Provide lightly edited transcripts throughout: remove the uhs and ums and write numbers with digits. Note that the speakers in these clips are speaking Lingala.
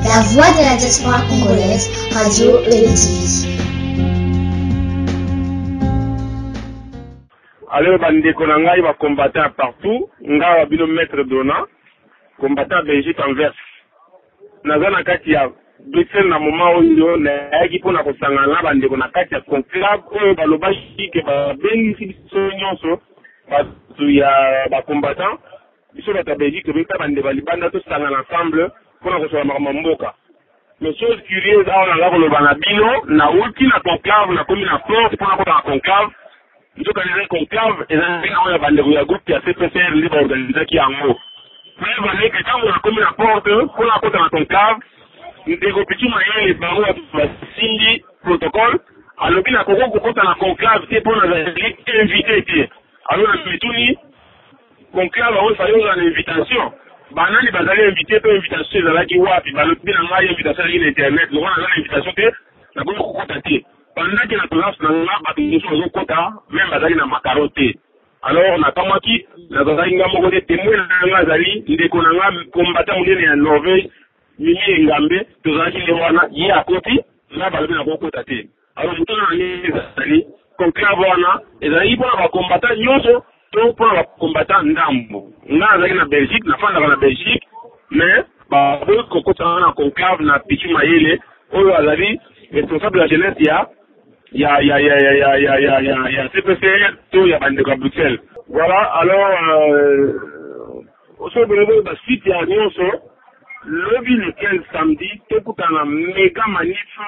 La voix de la diaspora congolaise, Radio LTV. Alors, bandeko na ngai va combattre partout. Nga wa bino maître Dona, combattant Belgique Anvers. Naza na kati ya Bruxelles na moment oyo na yaki pona kosangana na bandeko na kati ya conclave oyo balobaki ke babengisi biso nyonso batu ya bacombattant biso bato ya Belgique beta bande balibanda tosangana ensemble pona kosola makambo mboka. Mais chose curieuse awa nanga koloba na bino na uti na conclave na komi na porte pona kota na conclave nzoka neza conclave ezali na oyo bandeko ya groupe ya CPCR nde baorganizaki yango. Mais baleke ntango na komi na porte pona kota na conclave ndeko pitu mayele bango basimbi protocole alobi na koko kokota na conclave te mpona azali invité te. Alors na mituni conclave oyo fali oza na invitation banani bazali invité mpe invitation ezalaki wapi balobi na ngai invitation ezalaki na internet lokwa naza na invitation te nakoki kokota te bandaki na place na nga bato nyonso bazokota meme bazali na makaro te. Alors nakamwaki nazalaki nga moko te témoin na nga azali ndeko na nga kombata monene ya Norvège mimi engambe tozalaki nde wana ye akoti nga balobi na kokota te. Alors moto na ye ezali conclave wana ezalaki mpona bakombata nyonso to mpona bakombata ndambo. Nga azalaki na Belgique nafandaka na Belgique mais baboyi kokotana na conclave na Pichu Mayele oyo azali responsable ya jeunesse ya CPCR to ya bandeko ya Bruxelles. Voilà, alors so bongo ba site ya nyonso lobi le 15 samedi tokutana méga manif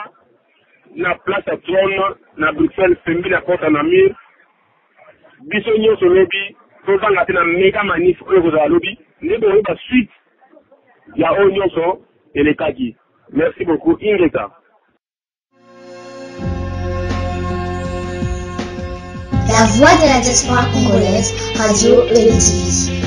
na place à trône na Bruxelles fembi la porte na mur biso nyonso lobi tozanga te na méga manif oyo kozala lobi nde bongo ba suite ya oyo nyonso elekaki. Merci beaucoup Ingeta. La voix de la diaspora congolaise, Radio LTV.